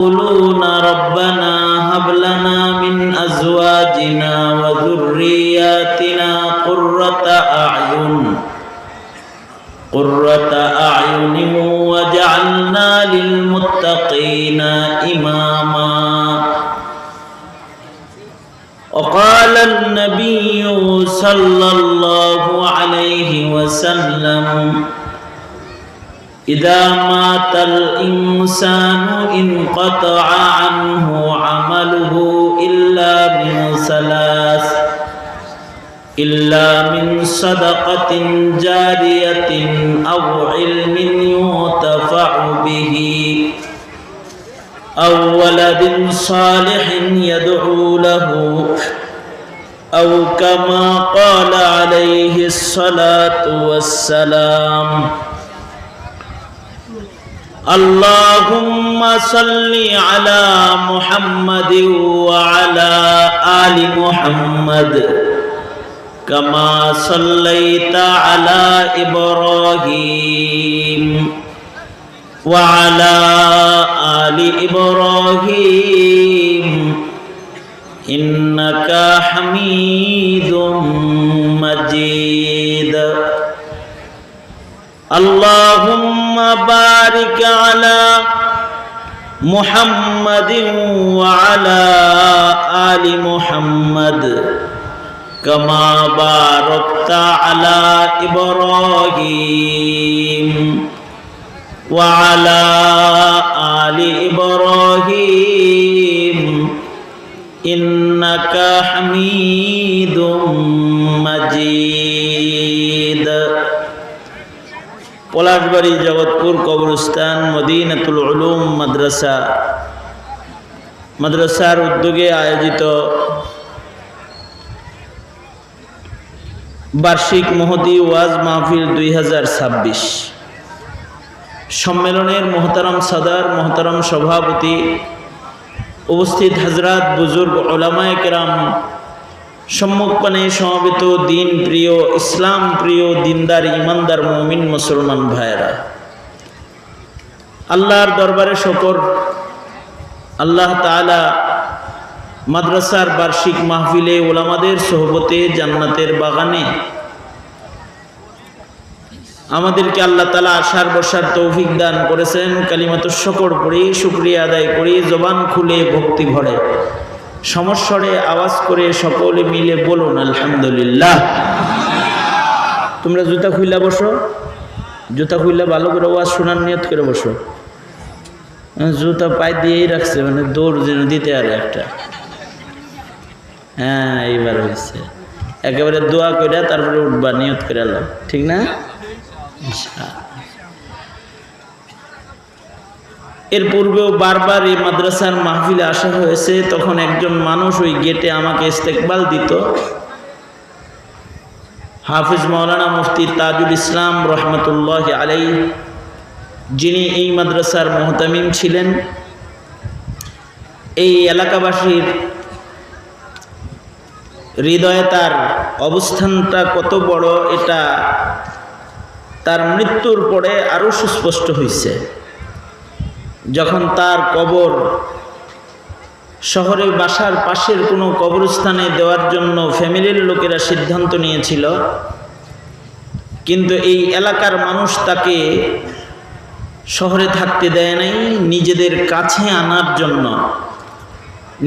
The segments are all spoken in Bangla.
يقولون ربنا هب لنا من أزواجنا وذرياتنا قرة أعين واجعلنا للمتقين إماما. وقال النبي صلى الله عليه وسلم: إذا مات الإنسان انقطع عنه عمله إلا من صدقة جارية أو علم ينتفع به أو ولد صالح يدعو له، أو كما قال عليه الصلاة والسلام: اللهم صل على محمد وعلى آل محمد كما صليت على إبراهيم وعلى آل إبراهيم إنك حميد مجيد. اللهم بارك على محمد وعلى آل محمد كما باركت على إبراهيم وعلى آل إبراهيم إنك حميد مجيد. পলাশবাড়ি জগৎপুর কবরস্থান মদিনাতুল উলুম মাদ্রাসার উদ্যোগে আয়োজিত বার্ষিক মহতী ওয়াজ মাহফিল 2026 সম্মেলনের মোহতারাম সাদার, মোহতারাম সভাপতি, উপস্থিত হযরত বুজুর্গ উলামায়ে কেরাম, সম্মুখপানে সমবেত দিন প্রিয়, ইসলাম প্রিয়, দিনদার, ইমানদার মুমিন মুসলমান ভাইয়েরা, আল্লাহর দরবারে শুকর, আল্লাহ তাআলা মাদ্রাসার বার্ষিক মাহফিলে উলামাদের সোহবতে জান্নাতের বাগানে আমাদেরকে আল্লাহ তাআলা আসার বসার তৌফিক দান করেছেন। কালিমাতুশ শুকর পড়ি, শুকরিয়া আদায় করি, জবান খুলে ভক্তি ভরে সমস্বরে আওয়াজ করে সকলে মিলে বলুন আলহামদুলিল্লাহ। তোমরা জুতা খুইলা বসো, জুতা খুইলা ভালো করে ওয়াজ শোনার নিয়ত করে বসো। জুতা পায়ে দিয়েই রাখছে, মানে দৌড় যেন দিতে আর একটা। হ্যাঁ, এইবার হয়েছে। একেবারে দোয়া করে তারপরে উঠবা, নিয়ত করে এলাম, ঠিক না? এর পূর্বেও বারবার এই মাদ্রাসার মাহফিলে আসা হয়েছে। তখন একজন মানুষ ওই গেটে আমাকে ইস্তেকবাল দিত, হাফিজ মাওলানা মুফতি তাজুল ইসলাম রহমতুল্লাহি আলাইহি, যিনি এই মাদ্রাসার মুহতামিম ছিলেন। এই এলাকাবাসীর হৃদয়ে তার অবস্থানটা কত বড়, এটা তার মৃত্যুর পরে আরো সুস্পষ্ট হয়েছে। যখন তার কবর শহরের বাসার পাশের কোনো কবরস্থানে দেওয়ার জন্য ফ্যামিলির লোকেরা সিদ্ধান্ত নিয়েছিল, কিন্তু এই এলাকার মানুষ তাকে শহরে থাকতে দেয় নাই, নিজেদের কাছে আনার জন্য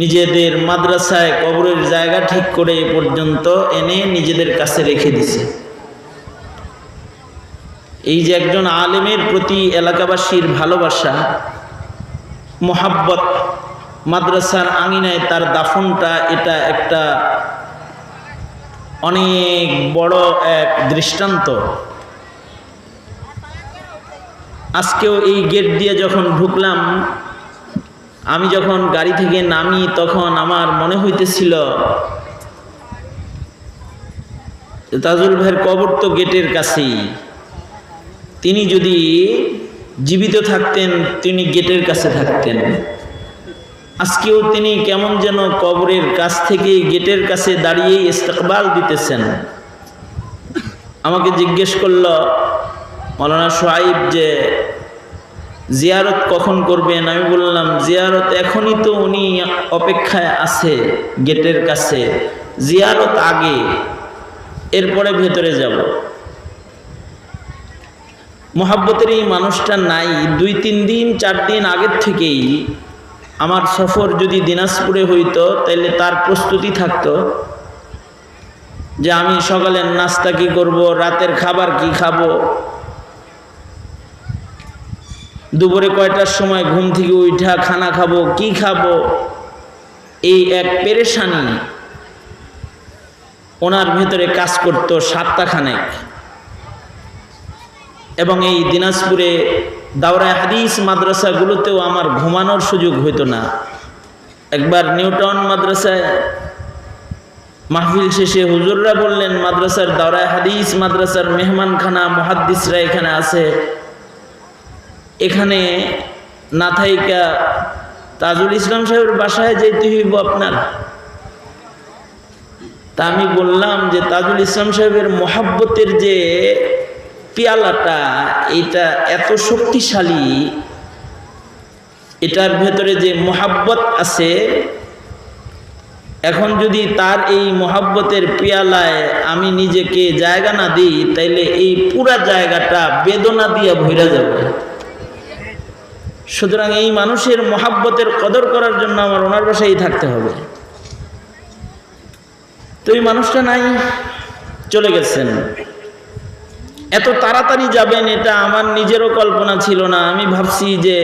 নিজেদের মাদ্রাসায় কবরের জায়গা ঠিক করে এ পর্যন্ত এনে নিজেদের কাছে রেখে দিছে। এই যে একজন আলেমের প্রতি এলাকাবাসীর ভালোবাসা, মোহাব্বত, মাদ্রাসার আঙিনায় তার দাফনটা, এটা একটা অনেক বড় এক দৃষ্টান্ত। আজকেও এই গেট দিয়ে যখন ঢুকলাম, আমি যখন গাড়ি থেকে নামি তখন আমার মনে হইতেছিল তাজুল ভাইয়ের কবর তো গেটের কাছেই, তিনি যদি জীবিত থাকতেন তিনি গেটের কাছে থাকতেন। আজকেও তিনি কেমন যেন কবরের কাছ থেকে গেটের কাছে দাঁড়িয়ে ইস্তেকবাল দিতেছেন। আমাকে জিজ্ঞেস করল মৌলানা সোহাইব যে জিয়ারত কখন করবেন? আমি বললাম জিয়ারত এখনই তো উনি অপেক্ষায় আছে গেটের কাছে, জিয়ারত আগে, এরপরে ভেতরে যাব। মোহাব্বতের এই মানুষটা নাই। 2-3 দিন 4 দিন আগের থেকেই আমার সফর যদি দিনাজপুরে হইতো তাহলে তার প্রস্তুতি থাকতো যে আমি সকালের নাস্তা কি করব, রাতের খাবার কি খাবো, দুপুরে কয়টার সময় ঘুম থেকে উঠা খানা খাবো, কি খাবো, এই এক পেরেশানি ওনার ভেতরে কাজ করত 7টা খানেক। এবং এই দিনাজপুরে দাওরায়ে হাদিস মাদ্রাসাগুলোতেও আমার ঘুমানোর সুযোগ হইতো না। একবার নিউটাউন মাদ্রাসায় মাহফিল শেষে হুজুররা বললেন, মাদ্রাসার দাওরায়ে হাদিস মাদ্রাসার মেহমানখানা মুহাদ্দিসরা এখানে আছে, এখানে না থাইকা তাজুল ইসলাম সাহেবের বাসায় যেতে হইব আপনার। তা আমি বললাম যে তাজুল ইসলাম সাহেবের মোহাব্বতের যে পেয়ালাটা, এটা এত শক্তিশালী, এটার ভেতরে যে মোহাব্বত আছে, এখন যদি তার এই মোহাব্বতের পেয়ালায় আমি নিজেকে জায়গা না দিই তাইলে এই পুরা জায়গাটা বেদনা দিয়ে ভরে যাবে। সুতরাং এই মানুষের মোহাব্বতের কদর করার জন্য আমার ওনার বাসায় থাকতে হবে। তো এই মানুষটা নাই, চলে গেছেন। এত তাড়াতাড়ি যাবেন এটা আমার নিজেরও কল্পনা ছিল না। আমি ভাবছি যে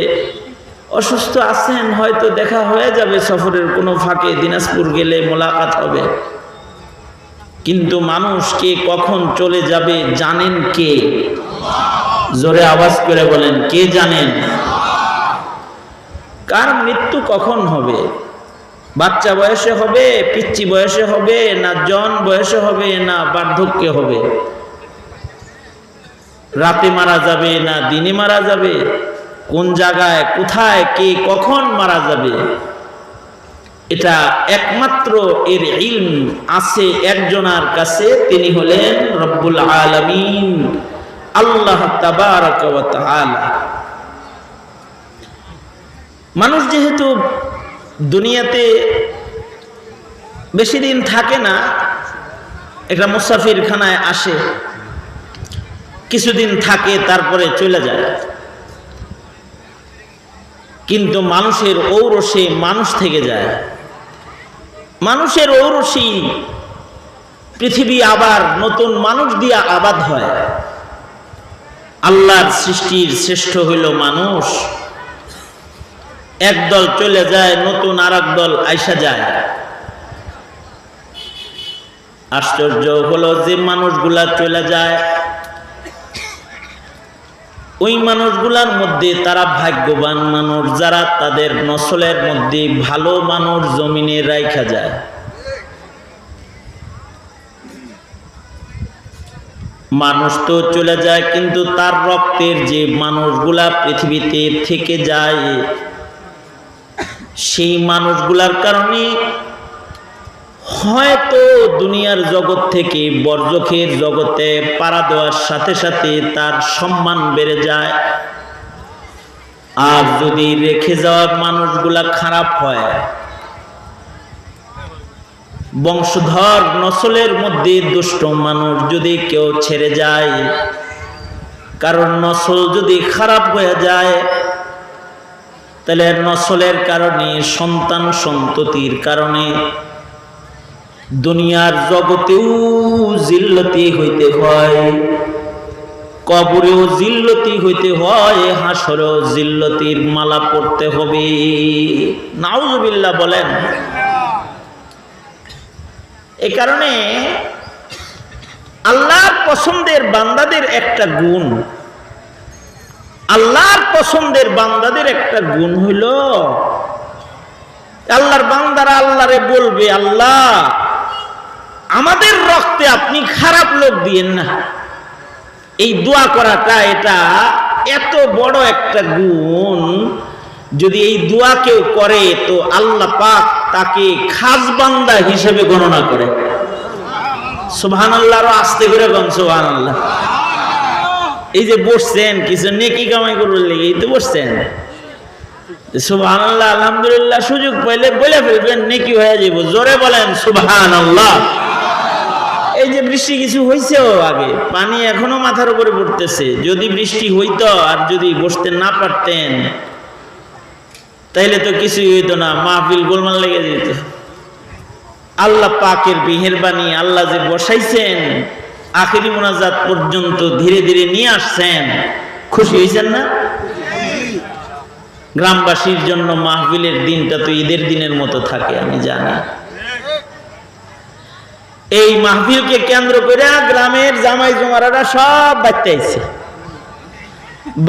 অসুস্থ আছেন, হয়তো দেখা হয়ে যাবে সফরের কোনো ফাঁকে, দিনাজপুর গেলে মোলাকাত হবে। কিন্তু মানুষ কে কখন চলে যাবে জানেন কে? জোরে আওয়াজ করে বলেন, কে জানেন? কার মৃত্যু কখন হবে? বাচ্চা বয়সে হবে, পিচ্চি বয়সে হবে, না জন বয়সে হবে, না বার্ধক্যে হবে? রাতে মারা যাবে না দিনে মারা যাবে? কোন জায়গায়, কোথায়, কে কখন মারা যাবে, এটা একমাত্র এর ইলম আছে একজনের কাছে, তিনি হলেন রব্বুল আলামিন, আল্লাহ তাবারাক ওয়া তাআলা। মানুষ যেহেতু দুনিয়াতে বেশি দিন থাকে না, একটা মুসাফিরখানায় আসে, কিছুদিন থাকে, তারপরে চলে যায়। কিন্তু মানুষের ঔরসে মানুষ থেকে যায়। মানুষের ঔরসি পৃথিবী আবার নতুন মানুষ দিয়ে আবাদ হয়। আল্লাহর সৃষ্টির শ্রেষ্ঠ হইল মানুষ। একদল চলে যায়, নতুন আর দল আইসা যায়। আশ্চর্য হলো যে মানুষগুলা চলে যায়, ওই মানুষগুলার মধ্যে তারা ভাগ্যবান মানুষ যারা তাদের নসলের মধ্যে ভালো মানুষ জমিনে রাইখা যায়। মানুষ তো চলে যায়, কিন্তু তার রক্তের যে মানুষগুলা পৃথিবীতে থেকে যায়, সেই মানুষগুলার কারণে হয়তো দুনিয়ার জগৎ থেকে বরজখের জগতে পাড়া দেওয়ার সাথে সাথে তার সম্মান বেড়ে যায়। আর যদি রেখে যাওয়া মানুষগুলা খারাপ হয়, বংশধর নসলের মধ্যে দুষ্ট মানুষ যদি কেউ ছেড়ে যায়, কারণ নসল যদি খারাপ হয়ে যায় তাহলে নসলের কারণে, সন্তান সন্ততির কারণে দুনিয়ার জগতেও জিল্লতি হইতে হয়, কবরেও জিল্লতি হইতে হয়, হাসরেও জিল্লতির মালা পড়তে হবে। নাউজুবিল্লাহ বলেন। এই কারণে আল্লাহর পছন্দের বান্দাদের একটা গুণ, আল্লাহর পছন্দের বান্দাদের একটা গুণ হইল, আল্লাহর বান্দারা আল্লাহরে বলবে, আল্লাহ আমাদের রক্তে আপনি খারাপ লোক দিয়েন না। এই দোয়া করাটা এটা এত বড় একটা গুণ, যদি এই দোয়া কেউ করে তো আল্লাহ পাক তাকে খাস বান্দা হিসেবে গণনা করে। সুবহানাল্লাহ, আরো আস্তে করে বলেন সুবহানাল্লাহ। এই যে বসছেন কিছু নেকি কামাই করবার লেগে এই তো বসছেন। সুবহানাল্লাহ আলহামদুলিল্লাহ সুযোগ পাইলে বলে ফেলবেন, নেকি হয়ে যাব। জোরে বলেন সুবহানাল্লাহ। এই যে বৃষ্টি কিছু হইছেও, আগে পানি এখনো মাথার উপরে পড়তেছে। যদি বৃষ্টি হইতো আর যদি বসতে না পারতেন তাইলে তো কিছুই হইতো না, মাহফিল গোলমাল লেগে যেত। আল্লাহ পাকের মেহেরবানি, আল্লাহ যে বসাইছেন আখেরি মোনাজাত পর্যন্ত ধীরে ধীরে নিয়ে আসছেন, খুশি হয়েছেন না? গ্রামবাসীর জন্য মাহফিলের দিনটা তো ঈদের দিনের মতো থাকে, আমি জানি। এই মাহফিলকে কেন্দ্র করে গ্রামের জামাই জমারারা সব বাড়তে আইছে।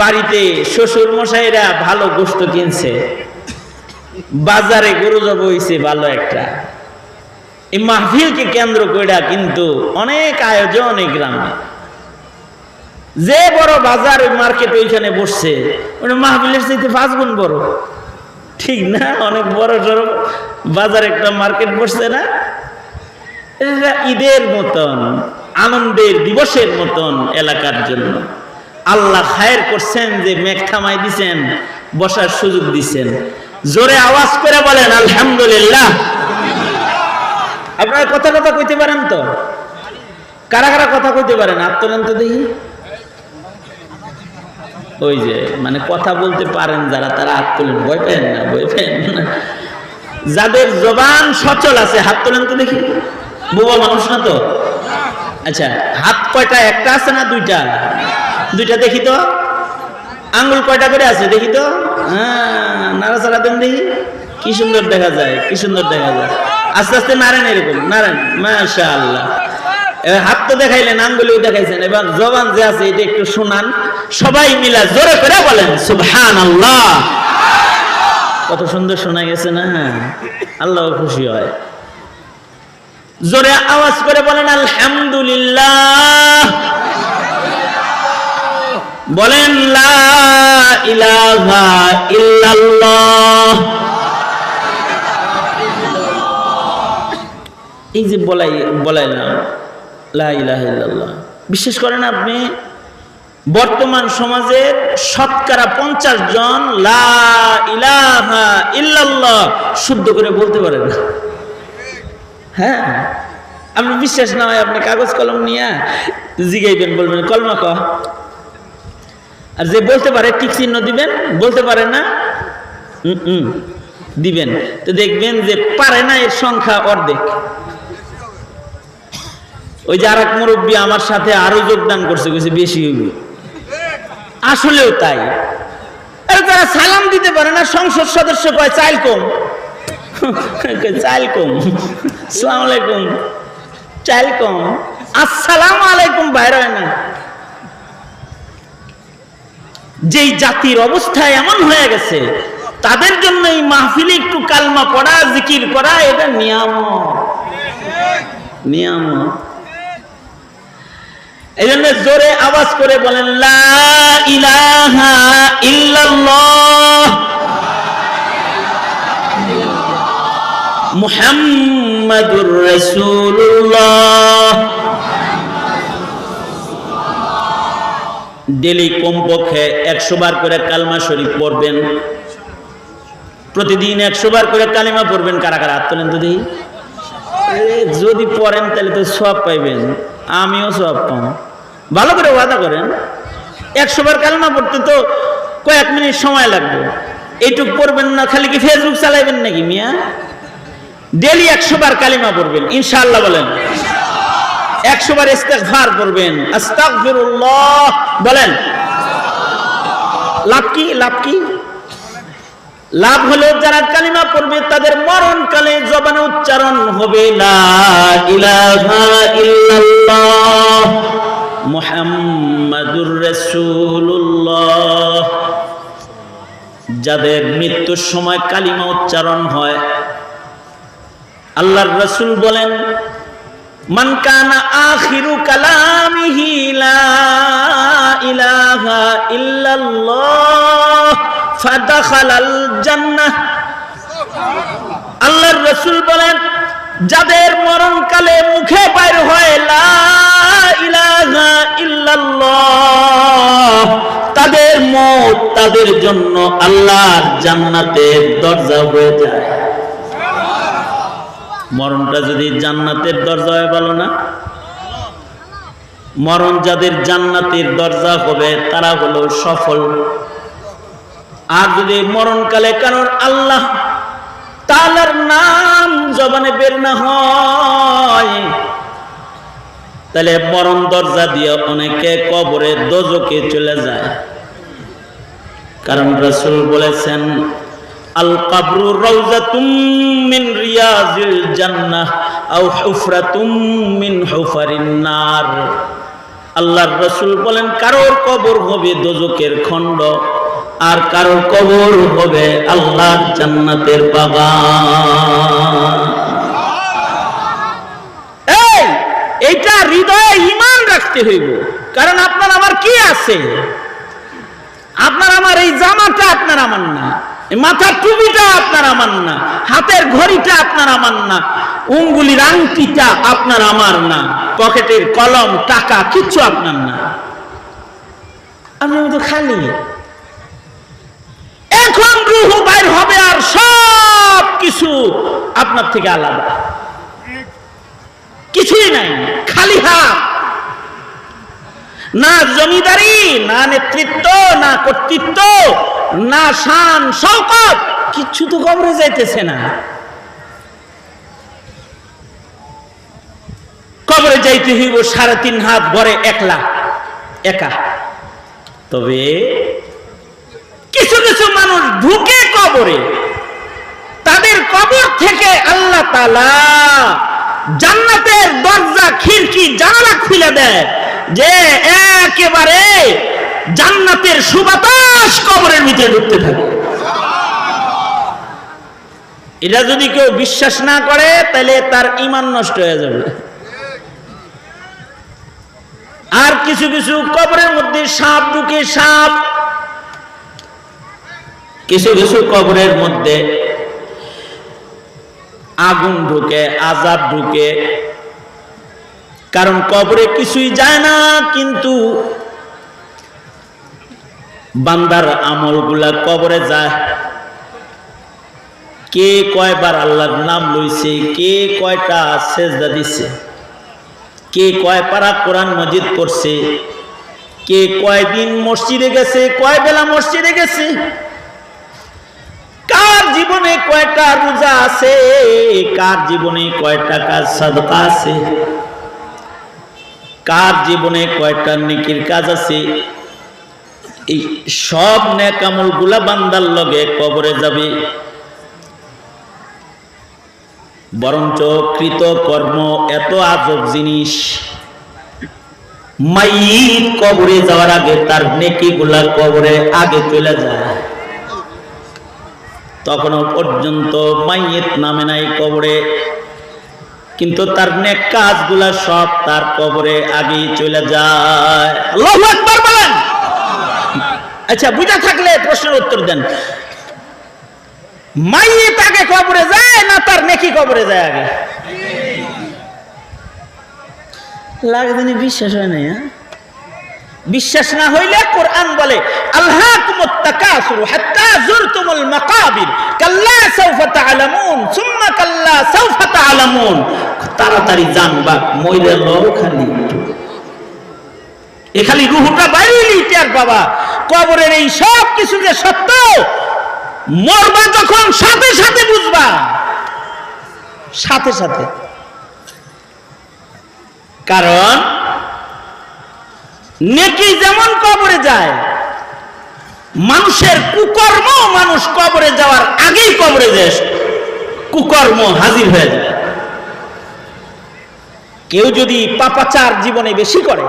বাড়িতে শ্বশুর মশাইরা ভালো গোশত কিনছে, বাজারে গরু জব হইছে ভালো একটা। এই মাহফিলকে কেন্দ্র করে কিন্তু অনেক আয়োজন এই গ্রামে। যে বড় বাজার মার্কেট ওইখানে বসছে, ওটা মাহফিলের চাইতে 5 গুণ বড়, ঠিক না? অনেক বড় সড়ো বাজার একটা মার্কেট বসছে না? এটা ঈদের মতন, আনন্দের দিবসের মতন এলাকার জন্য আল্লাহ খায়ের করছেন যে মেঘ থামাই দিছেন, বসার সুযোগ দিছেন। জোরে আওয়াজ করে বলেন আলহামদুলিল্লাহ। আপনারা কথা কইতে পারেন তো? কারা কারা কথা কইতে পারেন হাত তোলেন তো দেখি। ওই যে মানে কথা বলতে পারেন যারা, তারা হাত তোলেন। ভয় পেন না, ভয় পেন না। যাদের জবান সচল আছে হাত তোলেন তো দেখি। বোবা মানুষ না তো? আচ্ছা, হাত কয়টা? একটা আছে না দুইটা? দুইটা দেখি তো। আঙ্গুল কয়টা করে আছে দেখি তো। হ্যাঁ, নাড়াচাড়া দেন দেখি। কি সুন্দর দেখা যায়, কি সুন্দর দেখা যায়। আস্তে আস্তে নাড়েন, এরকম নাড়েন। মাশাআল্লাহ। হাত তো দেখাইলেন, আঙ্গুলিও দেখাইছেন, এবার জবান যে আছে এটা একটু শোনান। সবাই মিলা জোরে করে বলেন সুবহানাল্লাহ। কত সুন্দর শোনা গেছে না? আল্লাহ খুশি হয়। জোরে আওয়াজ করে বলেন আলহামদুলিল্লাহ। বলেন লা ইলাহা ইল্লাল্লাহ। এই যে বলাইলাম লা ইলাহা ইল্লাল্লাহ, বিশ্বাস করেন আপনি বর্তমান সমাজের শতকরা 50 জন লা ইলাহা ইল্লাল্লাহ শুদ্ধ করে বলতে পারেন না। হ্যাঁ, আপনি বিশ্বাস না হয় আপনি কাগজ কলম নিয়ে জিগাইবেন, বলবেন কলমা ক। আর যে বলতে পারে টিক চিহ্ন দিবেন, বলতে পারে না দিবেন। তো দেখবেন যে পারে না এর সংখ্যা অর্ধেক। ওই যে আরেক মুরব্বী আমার সাথে আরো যোগদান করছে, বেশি হইবে। আসলেও তাই। তারা সালাম দিতে পারে না, সংসদ সদস্য কয় চাইল কম। চাইল কম, আসসালামু আলাইকুম, চাইল কম, আসসালামু আলাইকুম বাইরে হয় না। যেই জাতির অবস্থা এমন হয়ে গেছে, তাদের জন্য এই মাহফিলে একটু কালমা পড়া, জিকির করা, এটা নিয়ামত। এই জন্য জোরে আওয়াজ করে বলেন লা ইলাহা ইল্লাল্লাহ মুহাম্মাদুর রাসূলুল্লাহ। ডেলি কমপক্ষে 100 বার করে কালমা শরীফ পড়বেন। প্রতিদিন 100 বার করে কালিমা পড়বেন। কারা কারা হাত তোলেন তো দেখি। যদি পড়েন তাহলে তো সওয়াব পাইবেন, আমিও সওয়াব পাবো। ভালো করে ওয়াদা করেন। 100 বার কালিমা পড়তে তো কয়েক মিনিট সময় লাগবে। এইটুক পড়বেন না, খালি কি ফেসবুক চালাইবেন নাকি মিয়া? ডেলি 100 বার কালিমা পড়বেন ইনশাআল্লাহ। বলেন 100 বার ইস্তিগফার করবেন, আস্তাগফিরুল্লাহ বলেন। লাভ কি? লাভ কি? লাভ হলো যারা কালিমা পড়বে তাদের মরণকালে জবানে উচ্চারণ হবে লা ইলাহা ইল্লাল্লাহ মুহাম্মাদুর রাসূলুল্লাহ। যাদের মৃত্যুর সময় কালিমা উচ্চারণ হয়, আল্লাহর রাসূল বলেন মান কানা আখিরু কালামিহি লা ইলাহা ইল্লাল্লাহ ফাদাখালাল জান্নাহ। আল্লাহর রাসূল বলেন যাদের মরণকালে মুখে বাইর হয় লা ইলাহা ইল্লাল্লাহ, তাদের মত তাদের জন্য আল্লাহর জান্নাতের দরজা হয়ে যায়। মরণটা যদি জান্নাতের দরজা হয়, ভালো না? মরণ যাদের জান্নাতের দরজা হবে তারা হলো সফল। আর যদি মরণকালে কারণ আল্লাহ তাআলার নাম জবানে বের না হয়, তাহলে মরণ দরজা দিয়ে অনেকে কবরে দোজখে চলে যায়। কারণ রাসূল বলেছেন, আল কবরু রাউযাতুম মিন রিয়াজিল জান্নাহ আও হুফরাতুম মিন হুফারিন নার। আল্লাহর রাসূল বলেন, কারোর কবর হবে দোজখের খণ্ড, আর কারোর কবর হবে আল্লাহর জান্নাতের বাগান। এইটা হৃদয়ে ঈমান রাখতে হইব। কারণ আপনার আমার কি আছে? আপনার আমার এই জামাটা আপনার আমার না, মাথার টুপিটা আপনার আমার না, হাতের ঘড়িটা আপনার আমার না, উঙ্গুলির আংটিটা আপনার আমার না, পকেটের কলম টাকা কিচ্ছু আপনার না। আপনি তো খালি। এখন রূহ বাইর হবে আর সব কিছু আপনার থেকে আলাদা, কিছুই নাই, খালি হাত। না জমিদারি, না নেতৃত্ব, না কর্তৃত্ব, না শান শওকত, কিচ্ছু তো কবরে যাইতেছে না। কবরে যাইতে হইব 3.5 হাত ভরে একলা একা। তবে কিছু কিছু মানুষ ঢুকে কবরে, তাদের কবর থেকে আল্লাহ তাআলা জান্নাতের দরজা খিড়কি জানালা খুলে দেয়, যে একেবারে জান্নাতের সুবাতাস কবরের ভিতরে ঢুকতে থাকে। এটা যদি কেউ বিশ্বাস না করে তাহলে তার ঈমান নষ্ট হয়ে যাবে। আর কিছু কিছু কবরের মধ্যে সাপ ঢুকে, সাপ। কিছু কিছু কবরের মধ্যে আগুন ঢুকে, আযাব ঢুকে। কারণ কবরে কিছুই যায় না, কিন্তু বান্দার আমলগুলা কবরে যায়। কে কয়বার আল্লাহর নাম লইছে, কে কয়টা সেজদা দিছে, কে কয় পারা কোরআন মাজিদ পড়ছে, কে কয়দিন মসজিদে গেছে, কয় বেলা মসজিদে গেছে, কার জীবনে কয়টা রোজা আছে, কার জীবনে কয়টা কাজ সাদকা আছে, কার জীবনে কয়টা নেকির কাজ আছে। এই সব নেক আমলগুলা বান্দার লগে কবরে যাবে। বরঞ্চ কৃত কর্ম এত আজব জিনিস, মাইয়িত কবরে যাওয়ার আগে তার নেকিগুলা কবরে আগে চলে যায়। তখনও পর্যন্ত মাইয়িত নামে নাই কবরে, কিন্তু তার নেক কাজগুলা সব তার কবরে আগেই চলে যায়। আল্লাহু আকবার বলেন। আচ্ছা, বুঝা থাকলে প্রশ্নের উত্তর দেন। মাইয়িত আগে কবরে যায় না তার নেকি কবরে যায় আগে? লাগেনি, বিশ্বাস হয় না। বিশ্বাস না হইলে কোরআন বলে, আলহাকুমুত তাকাসুর হাত্তা যুরতুমুল মাকাবির কাল্লা সাওফা তা'লামুন সুম্মা কাল্লা সাওফা তা'লামুন। তাড়াতাড়ি জানবা, মইরা লও খালি, এ খালি রূহটা বাইরেই টের বাবা। কবরের এই সব কিছু যে সত্য, মরবা যখন সাথে সাথে বুঝবা, সাথে সাথে। কারণ নেকি যেমন কবরে যায়, মানুষের কুকর্ম মানুষ কবরে যাওয়ার আগেই কবরে যায়, কুকর্ম হাজির হয়ে যায়। কেউ যদি পাপাচার জীবনে বেশি করে,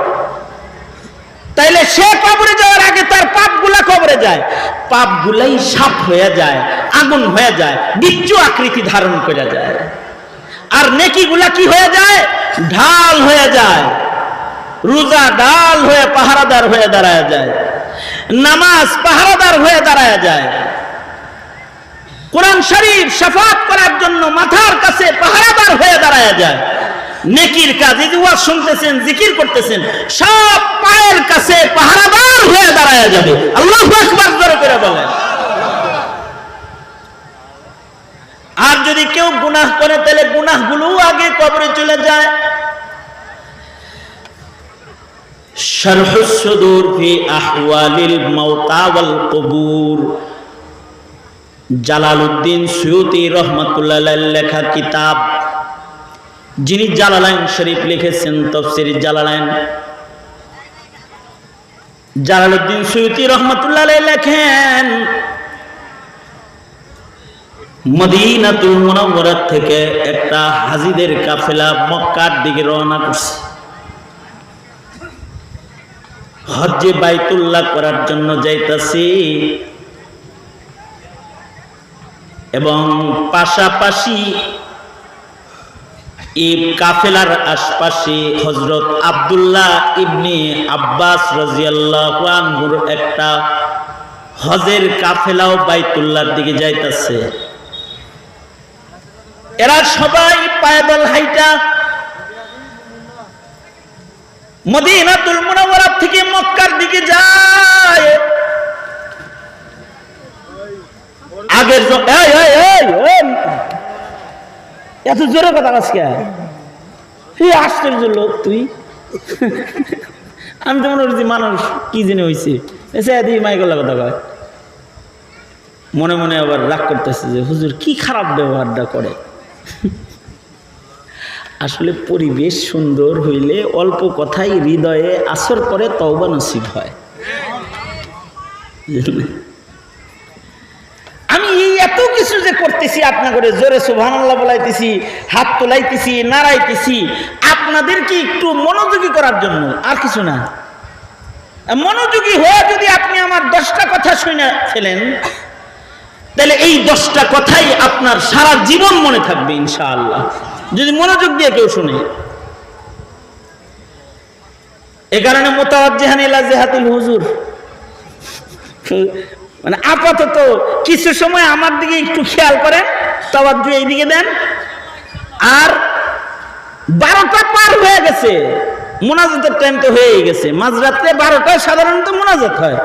তাইলে সে কবরে যাওয়ার আগে তার পাপগুলা কবরে যায়, পাপগুলাই সাপ হয়ে যায়, আগুন হয়ে যায়, বিচ্ছু আকৃতি ধারণ করে যায়। আর নেকিগুলা কি হয়ে যায়? ঢাল হয়ে যায়। রোজা ঢাল হয়ে পাহারাদার হয়ে দাঁড়ায় যায়, নামাজ পাহারাদার হয়ে দাঁড়ায় যায়, কোরআন শরীফ শাফাত করার জন্য মাথার কাছে পাহারাদার হয়ে দাঁড়ায় যায়। নেকির কাজ, এই যে ওয়াজ শুনতেছেন, জিকির করতেছেন, সব পায়ের কাছে পাহারাদার হয়ে দাঁড়ায় যাবে। আল্লাহু আকবার জোরে করে বলেন। আর যদি কেউ গুনাহ করে তাহলে গুনাহগুলো আগে কবরে চলে যায়। শারহুস সুদূর ফি আহওয়ালিল মাউতা ওয়াল কুবুর, জালালউদ্দিন সুয়ুতী রাহমাতুল্লাহ আলাইহির লেখা কিতাব। যিনি জালালাইন শরীফ লিখেছেন, তাফসীর জালালাইন, জালালউদ্দিন সুয়ুতী রাহমাতুল্লাহ আলাইহি লেখেন, মদিনাতুল মুনাওয়ারা থেকে একটা হাজীদের কাফেলা মক্কার দিকে রওনা করছে, হজ্জে বাইতুল্লাহ করার জন্য যাইতাছি। এবং পাশাপাশি এই কাফেলার আশপাশে হযরত আব্দুল্লাহ ইবনে আব্বাস রাদিয়াল্লাহু আনহুর একটা হজের কাফেলাও বাইতুল্লাহর দিকে যাইতাছে। এরা সবাই পায়দল হাইটা মদিনাতুল মুনাওয়ারা থেকে মক্কার দিকে যায়। আগের এত জোরে কথা আজকে আশ্চর্য লোক তুই। আমি তো মনে করছি মানুষ কি জেনে হয়েছে, এসে মাইকলা কথা কয়। মনে মনে আবার রাগ করতেছে যে হুজুর কি খারাপ ব্যবহারটা করে। আসলে পরিবেশ সুন্দর হইলে অল্প কথাই হৃদয়ে আসর করে তওবা নসিব হয়। আমি এত কিছু যে করতেছি, আপনাদের জোরে সুবহানাল্লাহ বলাইতেছি, হাত তোলাইতেছি, নাড়াইতেছি, আপনাদেরকে একটু মনোযোগী করার জন্য, আর কিছু না। মনোযোগী হয়ে যদি আপনি আমার 10টা কথা শুনে ফেলেন, তাহলে এই 10টা কথাই আপনার সারা জীবন মনে থাকবে ইনশাআল্লাহ, যদি মনোযোগ দিয়ে কেউ শুনে। এ কারণে মুতাওয়াজ্জিহান ইলা জিহাতিল হুজুর, মানে আপাতত কিছু সময় আমার দিকে একটু খেয়াল করেন, তাওয়াজ্জু এই দিকে দেন। আর 12টা পার হয়ে গেছে, মুনাজাতের টাইম তো হয়ে গেছে, মাঝরাত্রে 12টায় সাধারণত মুনাজাত হয়।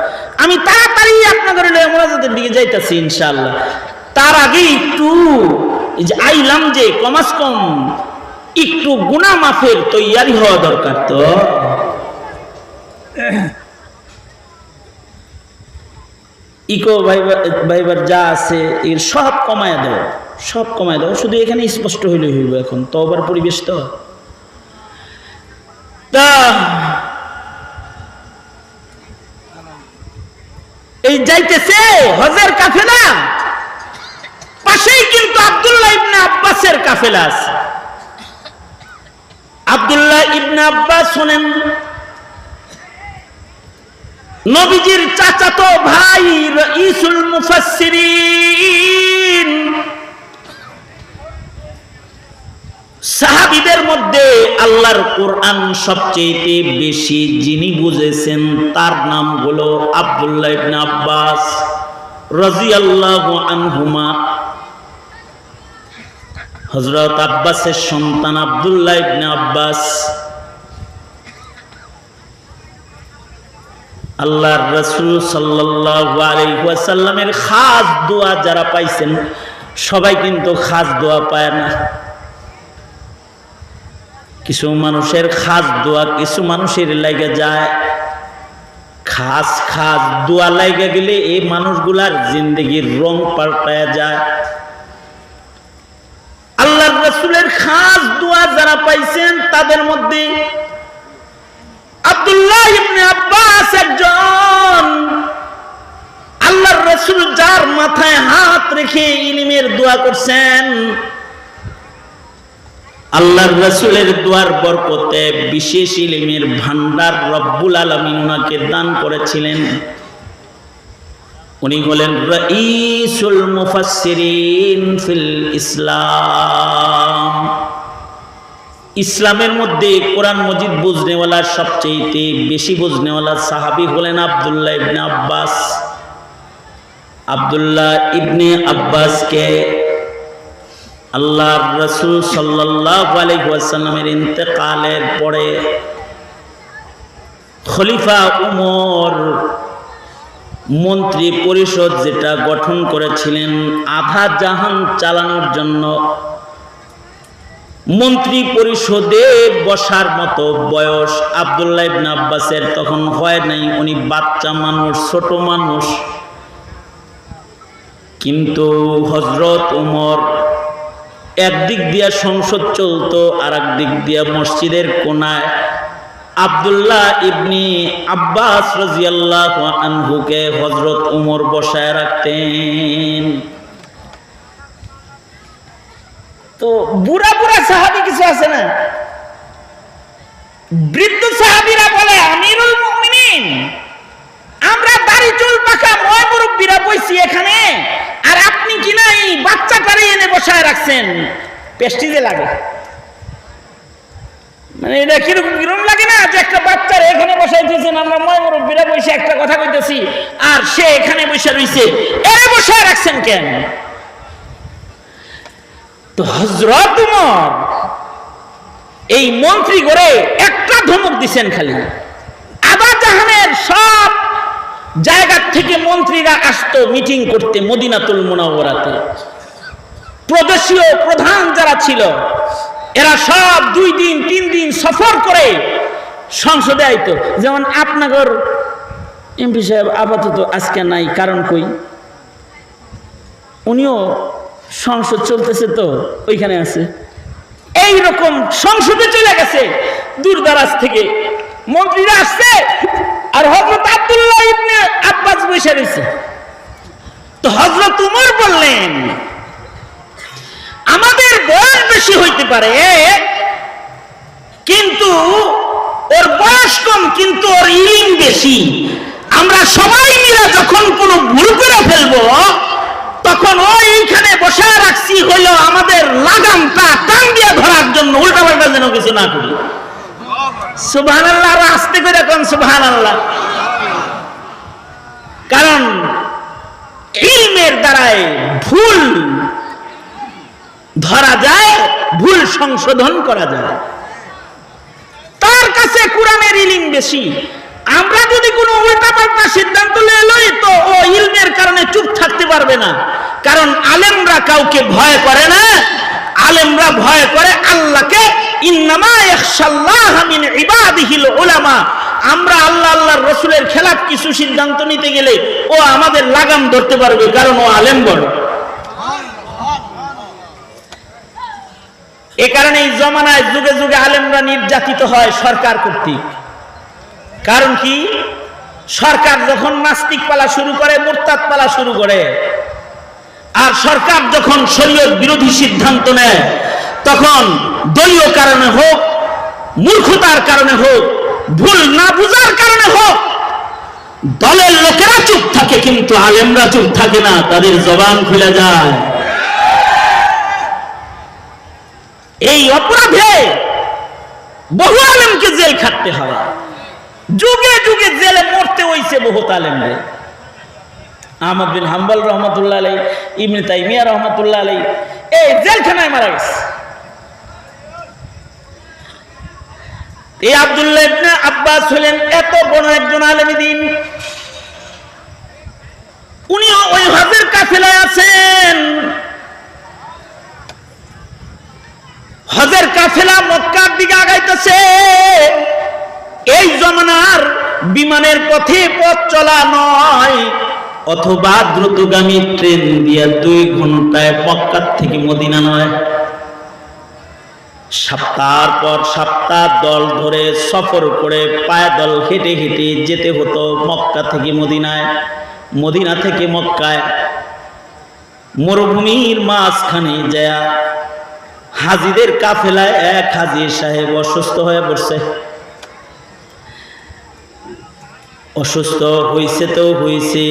আমি তাড়াতাড়ি আপনাদের মুনাজাতের দিকে যাইতাছি ইনশাআল্লাহ। তার আগে একটু এই যে আইলাম যে কমাস কম একটু গুনাহ মাফের তৈয়ারি হওয়া দরকার। তো ইকো ভাইবার যা আছে এর সব কমায় দাও, সব কমায় দাও, শুধু এখানে স্পষ্ট হইলে হইব। এখন তওবার পরিবেশ তো এই যাইতেছে হজের কাফেলা, পাশেই কিন্তু আব্দুল্লাহ ইবনে আব্বাসের কাফেলা আছে। আব্দুল্লাহ ইবনে আব্বাস শুনেন, নবীজির চাচাতো ভাই, রাইসুল মুফাসসিরিন, সাহাবীদের মধ্যে আল্লাহর কোরআন সবচেয়ে বেশি যিনি বুঝেছেন তার নাম হলো আব্দুল্লাহ ইবনে আব্বাস রাদিয়াল্লাহু আনহুমা। হযরত আব্বাসের সন্তান আব্দুল্লাহ ইবনে আব্বাস আল্লাহর রাসূল সাল্লাল্লাহু আলাইহি ওয়াসাল্লামের খাস দোয়া যারা পাইছেন, সবাই কিন্তু খাস দোয়া পায় না। কিছু মানুষের খাস দোয়া কিছু মানুষের লাগে যায়, খাস খাস দোয়া লাগে গেলে এই মানুষগুলার জিন্দেগির রং পাল্টায়া যায়। আল্লাহর রাসূলের খাস দোয়া যারা পাইছেন তাদের মধ্যে আব্দুল্লাহ ইবনে আব্বাস একজন। আল্লাহর রাসূল যার মাথায় হাত রেখে ইলমের দোয়া করছেন, আল্লাহর রাসূলের দোয়ার বরকতে বিশেষ ইলমের ভান্ডার রব্বুল আলামিন ওনাকে দান করেছিলেন। উনি হলেন রাইসুল মুফাসসিরিন ফিল ইসলাম। ইসলামের মধ্যে কোরআন মজিদ বুঝনেওয়ালা সবচেয়ে বেশি বুঝনেওয়ালা সাহাবী হলেন আব্দুল্লাহ ইবনে আব্বাস। আব্দুল্লাহ ইবনে আব্বাসকে আল্লাহর রাসূল সাল্লাল্লাহু আলাইহি ওয়াসাল্লামের ইন্তেকালের পরে খলিফা উমর মন্ত্রী পরিষদ যেটা গঠন করেছিলেন আধা জাহান চালানোর জন্য, মন্ত্রী পরিষদে বসার মতো বয়স আব্দুল্লাহ ইবনে আব্বাসের তখন হয় নাই। উনি বাচ্চা মানুষ, ছোট মানুষ। কিন্তু হযরত উমর একদিক দিয়া সংসদ চলতো, আর একদিক দিয়া মসজিদের কোনায় আব্দুল্লাহ ইবনে আব্বাস রাদিয়াল্লাহু আনহুকে হযরত উমর বসায় রাখতেন। তো বুড়া বুড়া সাহাবী কিছু আছে না, বৃদ্ধ সাহাবীরা বলে আমিরুল মুমিনিন, আমরা দাড়ি চুল পাকা ময় মুরব্বীরা বইছি এখানে, আর আপনি কি না এই বাচ্চাটারে এনে বসায় রাখছেন, পেস্টিজে লাগে। মানে এটা কিরকম কিরকম লাগে না যে একটা বাচ্চারে এখানে বসাই দিয়েছেন, আমরা ময় মুরব্বীরা বসে একটা কথা কইতেছি আর সে এখানে বসে রইছে, এরে বসায় রাখছেন কেন? তো হযরত উমর এই মন্ত্রী করে একটা ধমক দিছেন খালি। আধা জাহানের সব জায়গা থেকে মন্ত্রীরা আসতো মিটিং করতে মদিনাতুল মুনাওয়ারাতে। প্রদেশীয় প্রধান যারা ছিল এরা সব 2 দিন 3 দিন সফর করে সংসদে আইতো। যেমন আপনাগর এমপি সাহেব আপাতত আজকে নাই, কারণ কই, উনিও সংসদ চলতেছে তো ওইখানে আছে। এই রকম সংসদে চলে গেছে দূর দারাজ থেকে মন্ত্রীরা আসছে, আর হযরত আব্দুল্লাহ ইবনে আব্বাস বসে রয়েছে। তো হযরত উমর বললেন, আমাদের বয়স বেশি হইতে পারে কিন্তু ওর বয়স কম, কিন্তু ওর ইলম বেশি। আমরা সবাই মিলে যখন কোনো ভুল করে ফেলবো তখন ওইখানে বসে রাখছি হইলো আমাদের লাগামটা টান দিয়ে ধরার জন্য, উল্টা পাল্টা যেন কিছু না করি। সুবহানাল্লাহ, আর আস্তে করে কোন সুবহানাল্লাহ। কারণ ইলমের দ্বারাই ভুল ধরা যায়, ভুল সংশোধন করা যায়। তার কাছে কোরআনের ইলম বেশি। আমরা যদি কোনো উল্টা পাল্টা সিদ্ধান্ত লই তো ও ইলমের কারণে চুপ থাকতে পারবে না। কারণ আলেমরা কাউকে ভয় করে না, আলেমরা ভয় করে আল্লাহকে। ইন্নামা ইয়াখশাল্লাহা মিন ইবাদিহিল উলামা। আমরা আল্লাহ আল্লাহর রাসূলের খেলাফ কিছু সিদ্ধান্ত নিতে গেলে ও আমাদের লাগাম ধরতে পারবে, কারণ ও আলেম বড়। এ কারণে এই জমানায় যুগে যুগে আলেমরা নির্যাতিত হয় সরকার কর্তৃক। কারণ কি, সরকার যখন নাস্তিক পালা শুরু করে, মুরতাদ পালা শুরু করে, আর সরকার যখন শরীয়ত বিরোধী সিদ্ধান্ত নেয় তখন দলীয় কারণে হোক, মূর্খতার কারণে হোক, ভুল না বুঝার কারণে হোক, দলের লোকেরা চুপ থাকে কিন্তু আলেমরা চুপ থাকে না, তাদের জবান খুলে যায়। এই অপরাধে বহু আলেমকে জেল খাটতে হয়, যুগে যুগে জেলে মরতে হইছে বহু আলেমদের। আহমদ বিন হাম্বল রহমাতুল্লাহ আলাইহি, ইবনে তাইমিয়া রহমাতুল্লাহ আলাইহি এই জেলখানায় মারা গেছে। এই আব্দুল্লাহ ইবনে আব্বাস হলেন এত বড় একজন আলেম দ্বীন, উনি ওই হজের কাফেলায় আছেন। হজের কাফেলা মক্কার দিকে আগাইতেছে। এই জমানার বিমানের পথে পথ চলা নয়, অথবা দ্রুতগামী ট্রেন দিয়ে 2 ঘন্টায় মক্কা থেকে মদিনা নয়, সপ্তাহের পর সপ্তাহ দল ধরে সফর করে পায়দল হেঁটে হেঁটে যেতে হতো মক্কা থেকে মদিনায়, মদিনা থেকে মক্কায়। মরুভূমির মাঝখানে যায় হাজিদের কাফেলায় এক হাজি সাহেব অসুস্থ হয়ে পড়ছে। অসুস্থ হইছে তো হইছে,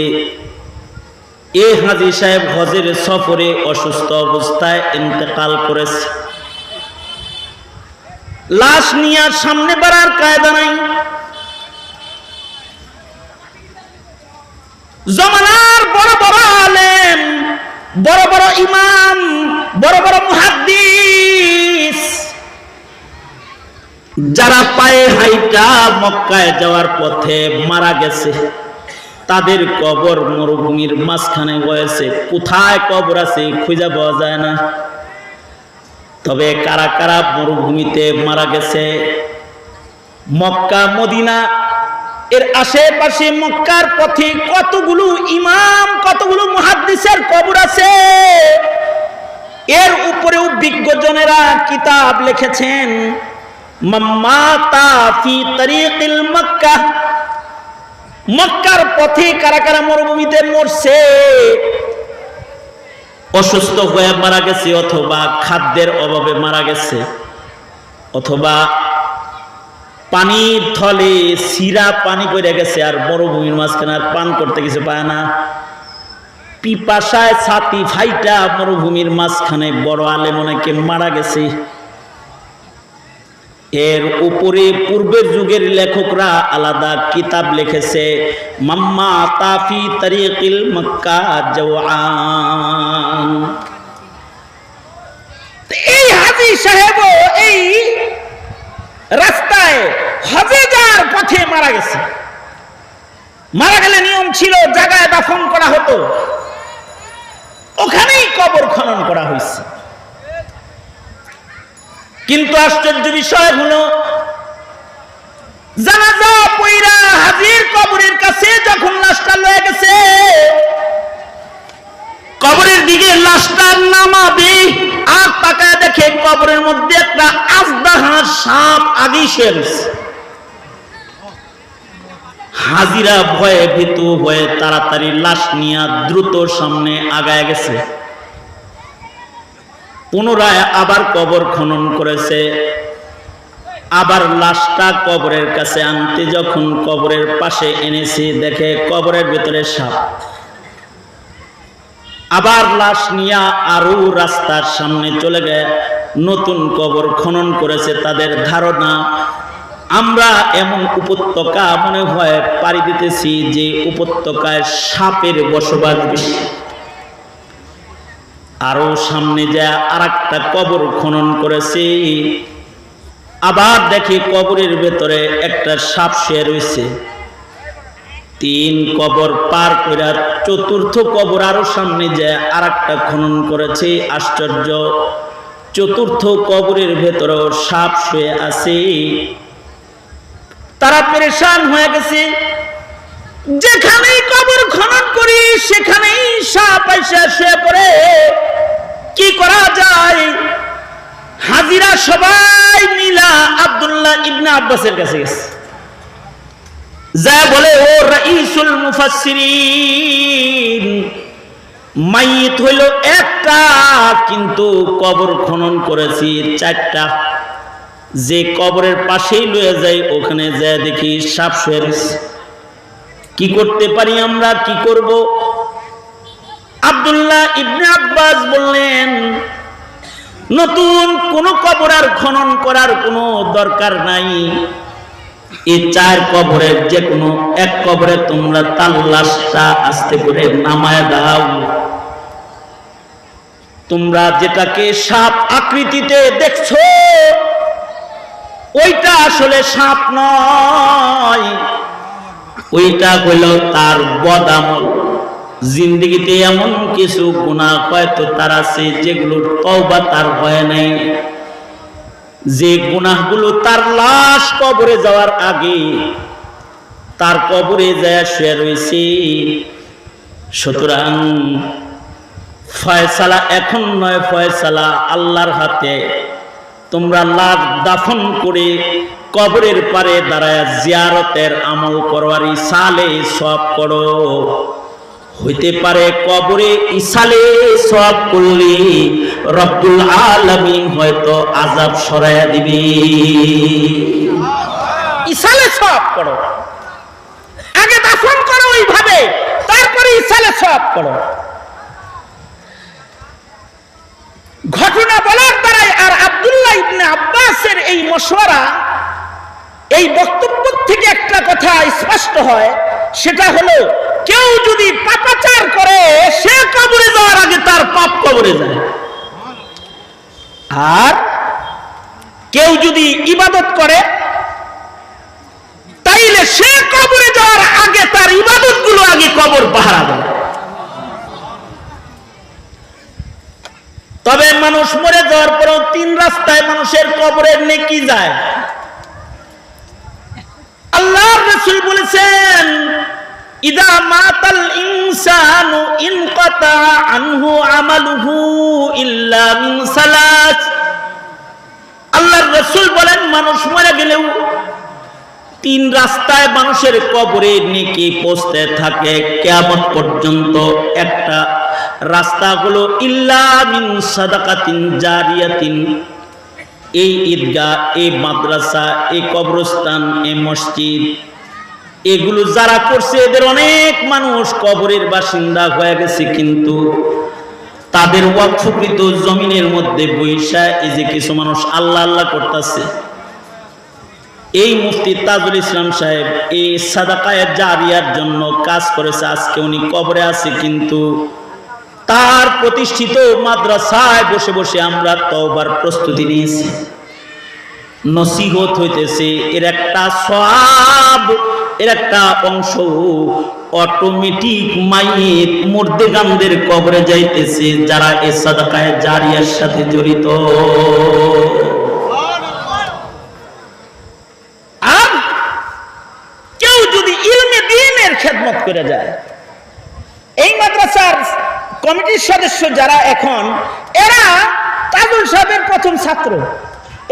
এ হাজি সাহেব হজের সফরে অসুস্থ অবস্থায় ইন্তেকাল করেছে। লাশ নিয়ে সামনে বাড়ার কায়দা নাই। জমানার বড় বড় আলেম, বড় বড় ইমাম, বড় বড় মুহাদ্দিস যারা পায়ে হাইটা মক্কায় যাওয়ার পথে মারা গেছে, তাদের কবর মরুভূমির মাঝখানে হয়েছে। কোথায় কবর আছে খুঁজে পাওয়া যায় না। তবে কারা কারা মরুভূমিতে মারা গেছে? মক্কা মদিনা এর আশেপাশে মক্কার পথে কতগুলো ইমাম, কতগুলো মুহাদ্দিসের কবর আছে। এর উপরেও বিজ্ঞজনেরা কিতাব লিখেছেন, মাতা ফি তরিকিল মক্কা, মক্কার পথে কারা কারা মরুভূমিতে মরছে, অসুস্থ হয়ে মারা গেছে, অথবা খাদ্যের অভাবে মারা গেছে, অথবা পানির থলে সিরা পানি পড়ে গেছে আর মরুভূমির মাঝখানে আর পান করতে কিছু পায় না। পিপাসায় ছাতি ফাইটা মরুভূমির মাঝখানে বড় আলেম অনেকে মারা গেছে। এর উপরে পূর্বের যুগের লেখকরা আলাদা কিতাব লিখেছে, মাম্মা তাফি তরিকিল মক্কা জওয়ান। এই হাজী সাহেব এই রাস্তায় হজে যাওয়ার পথে মারা গেছে। মারা গেলে নিয়ম ছিল জায়গায় দাফন করা হতো, ওখানেই কবর খনন করা হয়েছে। কিন্তু আশ্চর্য বিষয় হলো, জানাজা পয়রা হাজীর কবরের কাছে যখন লাশটা লয়ে গেছে, কবরের দিকে লাশটা নামাবে আর তাকায় দেখে কবরের মধ্যে একটা আজদাহা সাপ আগেই শেষ। হাজিরা ভয়ে ভীত হয়ে তাড়াতাড়ি লাশ নিয়ে দ্রুত সামনে আগায় গেছে। পুনরায় আবার কবর খনন করেছে। আবার লাশটা কবরের কাছে আনতে যখন কবরের পাশে এনেছে, দেখে কবরের ভিতরে সাপ। আবার লাশ নিয়ে আরো রাস্তার সামনে চলে গিয়ে নতুন কবর খনন করেছে। তাদের ধারণা, আমরা এমন উপত্যকা মনে হয় পাড়ি দিতেছি যে উপত্যকায় সাপের বসবাস বেশি। আরো সামনে যা আরেকটা কবর খনন করেছে। আবার দেখি কবরের ভেতরে একটা সাপ শুয়ে রয়েছে। 3 কবর পার করে চতুর্থ কবর আরো সামনে যায় আরেকটা খনন করেছে। আশ্চর্য, চতুর্থ কবরের ভেতরেও সাপ শুয়ে আছে। তারা পেরেশান হয়ে গেছে, যেখানেই কবর খনন করি সেখানেই সাপ আইসা শুয়ে পড়ে, কি করা যায়? হাজিরা সবাই মিলা আব্দুল্লাহ ইবনে আব্বাসের কাছে গেছে, যা বলে, ও রাইসুল মুফাসসিরিন, মাইয়িত হইল একটা কিন্তু কবর খনন করেছি 4টা। যে কবরের পাশেই লয়ে যাই ওখানে যায় দেখি সাপ শুয়ে রয়েছে। কি করতে পারি আমরা, কি করব? আব্দুল্লাহ ইবনে আব্বাস বললেন, নতুন কোন কবর আর খনন করার কোনো দরকার নাই। এই 4 কবরের যে কোনো এক কবরে তোমরা তার লাশটা আস্তে করে নামায় দাও। তোমরা যেটাকে সাপ আকৃতিতে দেখছো ওইটা আসলে সাপ নয়, ওইটা হইল তার বদামল। জিন্দেগিতে এমন কিছু গুনাহ হয়তো তার আছে যেগুলোর তওবা তার হয় নাই, যে গুনাহগুলো তার লাশ কবরে যাওয়ার আগে তার কবরে যায় শুয়ে রয়েছে। সুতরাং ফয়সালা এখন নয়, ফয়সালা আল্লাহর হাতে। তোমরা লাশ দাফন করে কবরের পারে দাঁড়ায় জিয়ারতের আমল করবার ইসালে সওয়াব করো। হইতে পারে কবরে ইসালে সওয়াব করলে রব্বুল আলামিন হয়তো আযাব সরাইয়া দিবে। ইসালে সওয়াব করো, আগে দাফন করো ওইভাবে, তারপরে ইসালে সওয়াব করো। ঘটনা বলার দ্বারাই আর আব্দুল্লাহ ইবনে আব্বাসের এই মশওয়ারা, এই বক্তব্য থেকে একটা কথা স্পষ্ট হয়, সেটা হলো কেউ যদি পাপাচার করে সে কবরে যাওয়ার আগে তার পাপ কবরে যায়, আর কেউ যদি ইবাদত করে আগে কবর পাহারা দেয়। তবে মানুষ মরে যাওয়ার পরেও 3 রাস্তায় মানুষের কবরের নেকি যায়। আল্লাহর রাসূল বলেছেন, ইদা মাতাল ইনসানু ইনকাতা আনহু আমালুহু ইল্লা মিন সালাস। আল্লাহর রাসূল বলেন, মানুষ মরে গেলেও 3 রাস্তায় মানুষের কবরে নেকি পৌঁছতে থাকে কিয়ামত পর্যন্ত। একটা রাস্তা হলো ইল্লা মিন সাদাকাতিন জারিয়াতিন। এই ঈদগাহ, এই মাদ্রাসা, এই কবরস্থান, এই মসজিদ, এগুলো যারা করছে এদের অনেক মানুষ কবরের বাসিন্দা হয়ে গেছে, কিন্তু তাদের ওয়াকফকৃত জমিনের মধ্যে বৈশা এই যে কিছু মানুষ আল্লাহ আল্লাহ করতেছে। এই মুফতি তাজুল ইসলাম সাহেব এই সাদাকায়ে জারিয়ার জন্য কাজ করেছে। আজকে উনি কবরে আছে, কিন্তু তার প্রতিষ্ঠিত মাদ্রাসায় বসে বসে আমরা তওবার প্রস্তুতি নিয়েছি, নসিহত হইতেছে। এর একটা সওয়াব, এর একটা অংশ অটোমেটিক মাইয়েত মুর্দেগানদের কবরে যাইতেছে, যারা এই সাদাকায়ে জারিয়ার সাথে জড়িত। আর কেউ যদি ইলমে দ্বীনের খেদমত করে যায়, এই মাদ্রাসার কমিটির সদস্য যারা এখন, এরা তাজুল সাহেবের প্রথম ছাত্র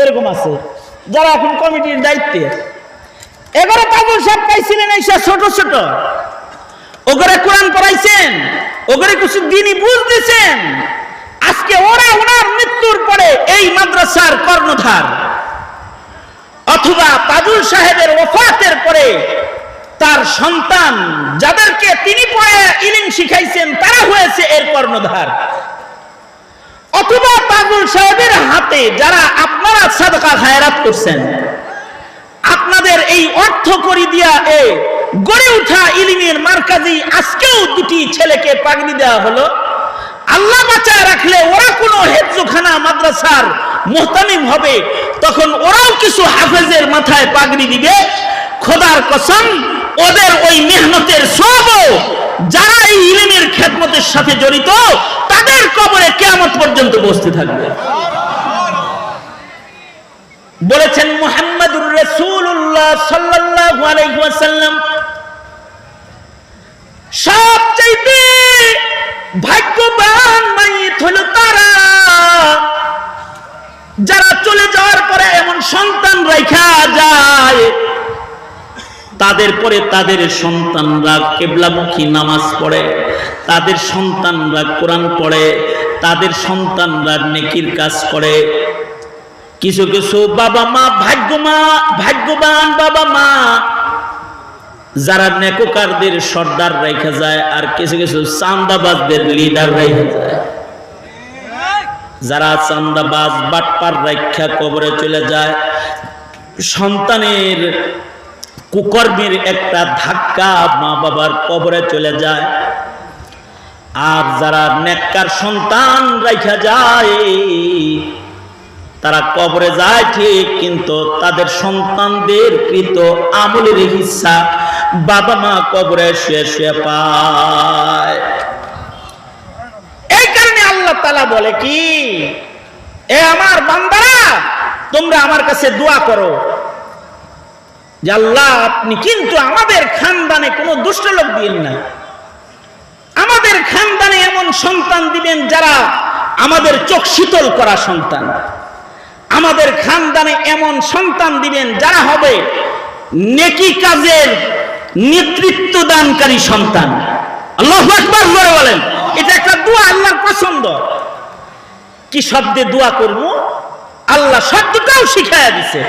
এরকম আছে যারা এখন কমিটির দায়িত্বে। এবারে তাজুল সাহেব পাইছিলেন এইসব ছোট ছোট, ওগরে কোরআন পড়াইছেন, ওগরে কিছু দিনই বুঝ দিয়েছেন। আজকে ওরা ওনার মৃত্যুর পরে এই মাদ্রাসার কর্ণধার, অথবা তাজুল সাহেবের ওফাতের পরে তার সন্তান যাদেরকে তিনি পড়ে ইলম শিখাইছেন তারা হয়েছে এর কর্ণধার। অথবা তাজুল সাহেবের হাতে যারা আপনারা সাদকা খায়রাত করছেন, আপনাদের এই অর্থ করি দিয়া গড়ে ওঠা ইলমের মার্কাজি আজকেও 2টি ছেলেকে পাগড়ি দেওয়া হলো। আল্লাহ বাঁচায় রাখলে ওরা কোনো হেফজখানা মাদ্রাসার মুহতামিম হবে, তখন ওরাও কিছু হাফেজের মাথায় পাগড়ি দিবে। খোদার কসম, ওদের ওই মেহনতের সওয়াবও যারা এই ইলমের খেদমতের সাথে জড়িত তাদের কবরে কিয়ামত পর্যন্ত বসতে থাকবে। বলেছেন মুহাম্মদুর রাসূলুল্লাহ সাল্লাল্লাহু আলাইহি ওয়াসাল্লাম, সবচেয়ে ভাগ্যবান মাইয়িত হলো তারা যারা চলে যাওয়ার পরে এমন সন্তান রাখা যায়, তাদের পরে তাদের সন্তানরা কিবলামুখী নামাজ পড়ে, তাদের সন্তানরা কোরআন পড়ে, তাদের সন্তানরা নেকির কাজ করে। কিছু কিছু বাবা মা ভাগ্যবান বাবা মা যারা নেককারদের সর্দার রেখে যায়, আর কিছু কিছু চান্দাবাজদের লিডার রেখে যায়। যারা চান্দাবাজ বাটপার রেখা কবরে চলে যায়, সন্তানের কুকর্মের একটা ধাক্কা মা বাবার কবরে চলে যায়। আর যারা নেককার সন্তান রেখে যায় তারা কবরে যায় ঠিক, কিন্তু তাদের সন্তানদের কৃত আমলের হিস্সা বাবা মা কবরে শুয়ে শুয়ে পায়। এই কারণে আল্লাহ তাআলা বলে কি, এ আমার বান্দারা, তোমরা আমার কাছে দোয়া করো যে আল্লাহ আপনি কিন্তু আমাদের খানদানে কোনো দুষ্ট লোক দিবেন না, আমাদের খানদানে এমন সন্তান দিবেন যারা আমাদের চোখ শীতল করা সন্তান, আমাদের খানদানে এমন সন্তান দিবেন যারা হবে নেকি কাজের নেতৃত্ব দানকারী সন্তান। আল্লাহু আকবার বলে বলেন, এটা একটা দোয়া, আল্লাহর পছন্দ। কি শব্দে দোয়া করব আল্লাহ শব্দটাও শিখায়া দিছে।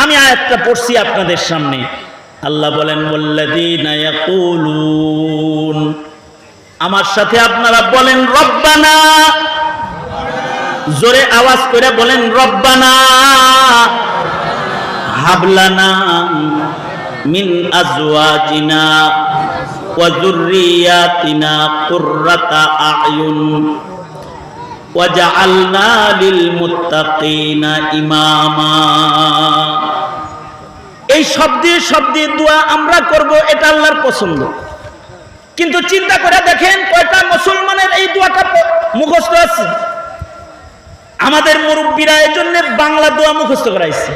আমি আয়াতটা পড়ছি আপনাদের সামনে। আল্লাহ বলেন, ওয়াল্লাযীনা ইয়াকুলুন, আমার সাথে আপনারা বলেন রব্বানা, জোরে আওয়াজ করে বলেন রব্বানা হাবলানা মিন আজওয়াজিনা ওয়া যুররিয়াতিনা কুররাতা আ'য়ুন ওয়াজআলনা লিল মুত্তাকিনা ইমামা। এই শব্দে শব্দে দোয়া আমরা করব, এটা আল্লাহর পছন্দ। কিন্তু চিন্তা করে দেখেন কয়টা মুসলমানের এই দোয়াটা মুখস্থ আছে? আমাদের মুরব্বীরা এই জন্য বাংলা দোয়া মুখস্থ করাইছে।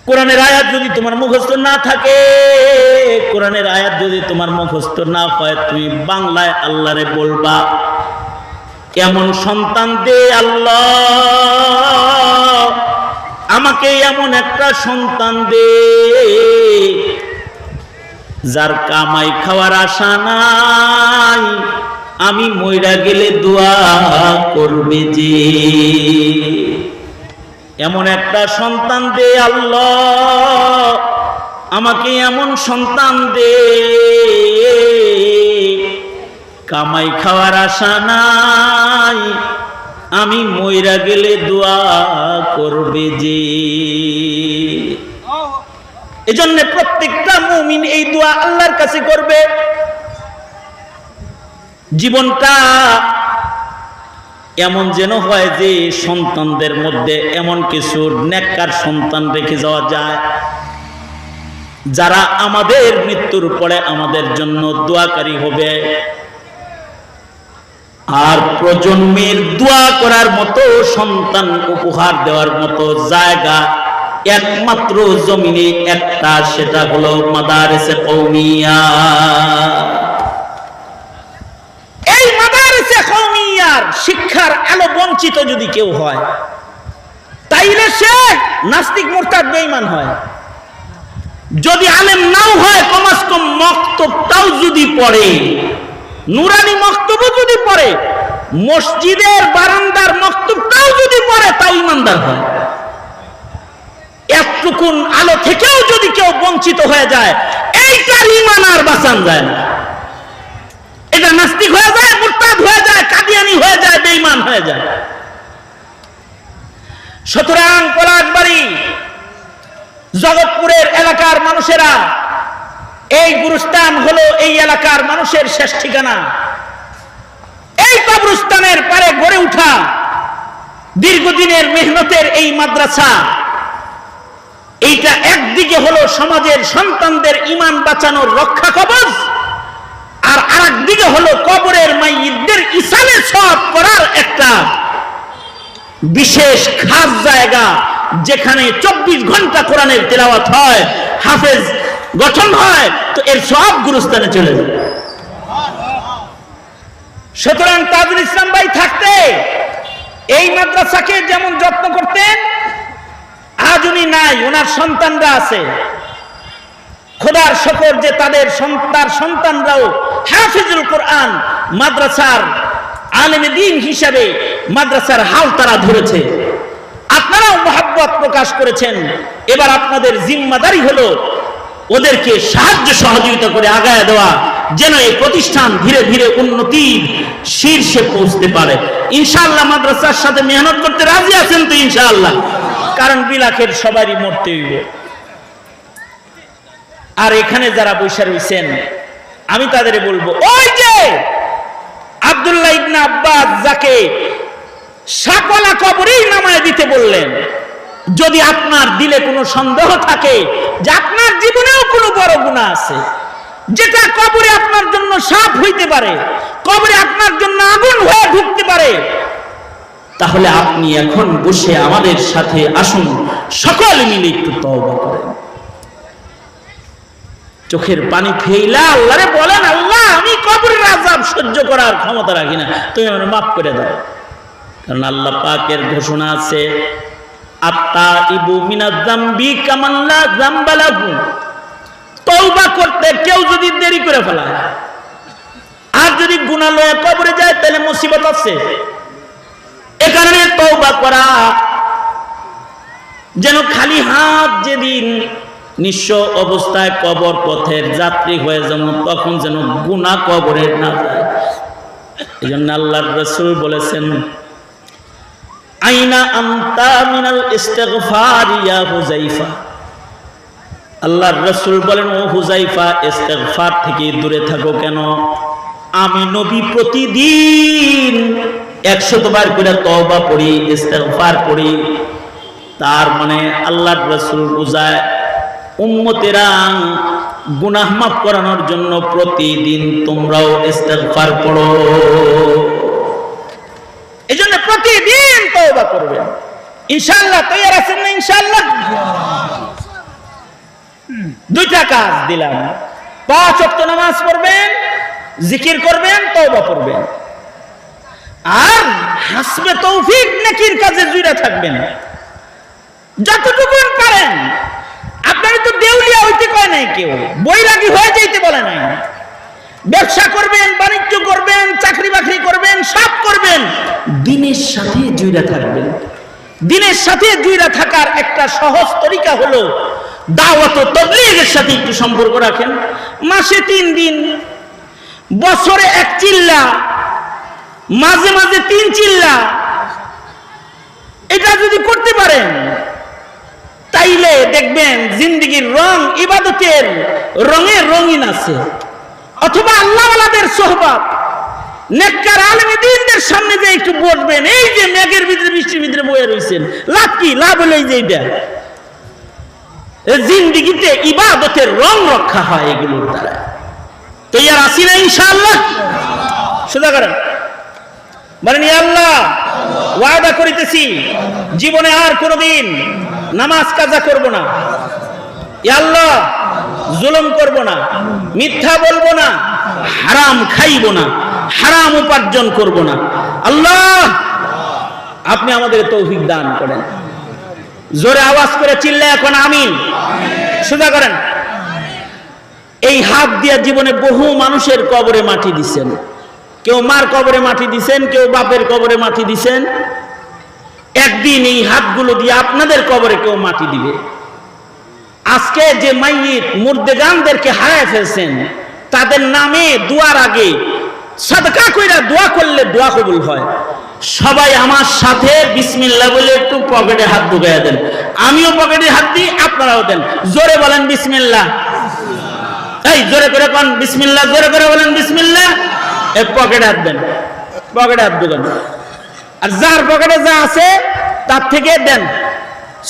কোরআনের আয়াত যদি তোমার মুখস্থ না থাকে, কোরআনের আয়াত যদি তোমার মুখস্থ না হয়, তুমি বাংলায় আল্লাহরে বলবা, এমন সন্তান দে আল্লাহ, আমাকে এমন একটা সন্তান দে যার কামাই খাওয়ার আশা নাই, আমি মইরা গেলে দোয়া করবে যে। এমন একটা সন্তান দে আল্লাহ, আমাকে এমন সন্তান দে কামাই খাওয়ার আশা নাই, আমি মইরা গেলে দোয়া করবে যে। এজন্য প্রত্যেকটা মুমিন এই দোয়া আল্লাহর কাছে করবে। জীবনটা এমন যেন হয় যে সন্তানদের মধ্যে এমন কিছু নেককার সন্তান রেখে যাওয়া যায়, যারা আমাদের মৃত্যুর পরে আমাদের জন্য দোয়াকারী হবে। আর প্রজন্মের দোয়া করার মতো সন্তান উপহার দেওয়ার মতো জায়গা একমাত্র জমিনে একটা, সেটা হলো মাদারিসে কওমিয়া। এই মাদারিসে কওমিয়ার শিক্ষার আলো বঞ্চিত যদি কেউ হয়, তাইলে সে নাস্তিক মুরতাদ বেঈমান হয়। যদি আলেম নাও হয়, কমাস কম মক্তবটাও যদি পড়ে, নুরানি মক্তবও যদি পড়ে, মসজিদের বারান্দার মক্তবটাও যদি পড়ে, তাই ইমানদার হয়। একটুকুন আলো থেকেও যদি কেউ বঞ্চিত হয়ে যায়, এইটার ঈমান আর বাঁচান যায় না। এটা নাস্তিক হয়ে যায়, মুরতাদ হয়ে যায়, কাদিয়ানি হয়ে যায়, বেঈমান হয়ে যায়। সুতরাং পলাশবাড়ি জগৎপুরের এলাকার মানুষেরা, এই গুরুস্থান হলো এই এলাকার মানুষের শেষ ঠিকানা। এই কবরস্থানের পারে গড়ে উঠা দীর্ঘদিনের মেহনতের এই মাদ্রাসা, এইটা একদিকে হলো সমাজের সন্তানদের ঈমান বাঁচানোর রক্ষা কবচ, আর আরেকদিকে হলো কবরের মাইয়িতদের ইসালে সওয়াব করার একটা বিশেষ খাস জায়গা, যেখানে 24 ঘন্টা কোরআনের তেলাওয়াত হয়, হাফেজ গঠন হয়, তো এর সব গুরুস্থানে চলে যায়। সুতরাং তাজুল ইসলাম ভাই থাকতে এই মাদ্রাসাকে যেমন যত্ন করতেন, আজ উনি নাই, ওনার সন্তানরা আছে। খোদার শকর যে তার সন্তানরাও হাফিজুল কোরআন, মাদ্রাসার আলেমে দ্বীন হিসাবে মাদ্রাসার হাল তারা ধরেছে। আপনারাও মহব্বত প্রকাশ করেছেন। এবার আপনাদের জিম্মাদারি হলো ওদেরকে সাহায্য সহযোগিতা করে আগায় দেওয়া, যেন এই প্রতিষ্ঠান ধীরে ধীরে উন্নতির শীর্ষে পৌঁছতে পারে। ইনশাআল্লাহ মাদ্রাসার সাথে মেহনত করতে রাজি আছেন তো? ইনশাআল্লাহ। কারণ বিলাখের সবারই মরতে হইব। আর এখানে যারা বৈশা রয়েছেন, আমি তাদের বলবো, ওই যে আব্দুল্লাহ ইবনে আব্বাস যাকে সাকলা কবরেই নামায় দিতে বললেন, যদি আপনার দিলে কোনো সন্দেহ থাকে যে আপনার জীবনেও কোনো বড় গুনাহ আছে, যেটা কবরে আপনার জন্য সাপ হইতে পারে, কবরে আপনার জন্য আগুন হয়ে ঢুকতে পারে, তাহলে আপনি এখন বসে আমাদের সাথে আসুন, সকলে মিলে একটু তওবা করেন। চোখের পানি ফেইলা আল্লাহরে বলেন, আল্লাহ আমি কবরের আযাব সহ্য করার ক্ষমতা রাখি না, তুমি আমাকে মাফ করে দাও। কারণ আল্লাহ পাকের ঘোষণা আছে, আত্তাইবু মিনাজ যামবি কামান লা যামবা লাহু। তওবা করতে কেউ যদি দেরি করে ফেলায় আর যদি গুনাহ লয়ে কবরে যায়, তাহলে মুসিবত আছে। এ কারণে তওবা করা, যেন খালি হাত যেদিন নিঃস্ব অবস্থায় কবর পথের যাত্রী হয়ে যেন তখন যেন গুনাহ কবরে না যায়। এই জন্য আল্লাহর রাসূল বলেছেন, আইনা আনতা মিনাল ইস্তিগফার ইয়া হুযাইফা। আল্লাহর রাসূল বলেন, ও হুযাইফা, ইস্তিগফার থেকে দূরে থাকো কেন? আমি নবী প্রতিদিন 100 বার করে তওবা পড়ি, ইস্তিগফার পড়ি। তার মানে আল্লাহর রাসূল বুঝায় উম্মতেরা গুনাহ মাফ করানোর জন্য প্রতিদিন তোমরাও ইস্তিগফার পড়ো। এজন্য প্রতিদিন তওবা করবেন। ইনশাআল্লাহ তৈরি আছেন না? ইনশাআল্লাহ দুইটা কাজ দিলাম, 5 ওয়াক্ত নামাজ পড়বেন, জিকির করবেন, তওবা করবেন, আর হাসবে তৌফিক নেকির কাজে জুড়ে থাকবেন যতটুকু পারেন। আপনারা তো দেউলিয়া হইতে কয় নাই, কেউ বৈরাগী হয়ে যাইতে বলে নাই। ব্যবসা করবেন, বাণিজ্য করবেন, চাকরি বাকরি করবেন, সব করবেন, দিনের সাথে জুড়ে থাকবেন। দিনের সাথে জুড়ে থাকার একটা সহজ তরিকা হলো দাওয়াত ও তাবলীগের সাথে একটু সম্পর্ক রাখেন। মাসে 3 দিন, বছরে 1 চিল্লা, মাঝে মাঝে 3 চিল্লা, এটা যদি করতে পারেন তাইলে দেখবেন জিন্দেগির রং ইবাদতের রঙে রঙিন আছে। অথবা আল্লাহওয়ালাদের সোহবত, নেককার আলেম দ্বীনদের সামনে যে একটু বসবেন, এই যে মেঘের ভিতরে বৃষ্টির ভিতরে বয়ে রয়েছেন, লাভ কি? লাভ হলো এই যে এইটা, জিন্দেগিতে ইবাদতের রং রক্ষা হয় এগুলোর দ্বারা। তৈরি আছি না? ইনশাআল্লাহ সোজা করেন, বলেন ইয়া আল্লাহ ওয়াদা করিতেছি জীবনে আর কোনোদিন নামাজ কাজা করব না, ইয়া আল্লাহ জুলুম করব না, মিথ্যা বলবো না, হারাম খাইব না, হারাম উপার্জন করব না। আল্লাহ আপনি আমাদের তৌফিক দান করেন। জোরে আওয়াজ করে চিল্লা এখন আমিন সোজা করেন। এই হাত দিয়া জীবনে বহু মানুষের কবরে মাটি দিছেন। কেউ মার কবরে মাটি দিছেন, কেউ বাপের কবরে মাটি দিছেন। একদিন এই হাতগুলো দিয়ে আপনাদের কবরে কেউ মাটি দিবে। আজকে যে মাইয়িত মুর্দেগানদেরকে হারায় ফেলছেন, তাদের নামে দোয়ার আগে সাদকা কইরা দোয়া করলে দোয়া কবুল হয়। সবাই আমার সাথে বিসমিল্লাহ বলে একটু পকেটে হাত ঢুকাইয়া দেন। আমিও পকেটে হাত দিই, আপনারাও দেন। জোরে বলেন বিসমিল্লাহ। এই জোরে করে কোন বিসমিল্লাহ, জোরে করে বলেন বিসমিল্লাহ। এই পকেটে হাত দেন, পকেটে হাত ঢুকান। আর যার পকেটে যা আছে তার থেকে দেন।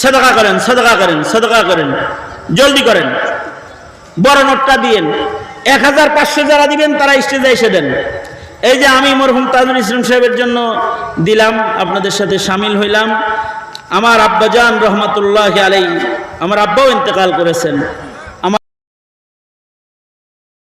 সাদকা করেন, সাদকা করেন, সাদকা করেন, জলদি করেন। বড় নোটটা দিয়েন। 1500 যারা দিবেন তারা স্টেজে এসে দেন। এই যে আমি মরহুম তাজুল ইসলাম সাহেবের জন্য দিলাম, আপনাদের সাথে শামিল হইলাম। আমার আব্বাজান রহমাতুল্লাহ আলাইহি, আমার আব্বাও ইন্তেকাল করেছেন।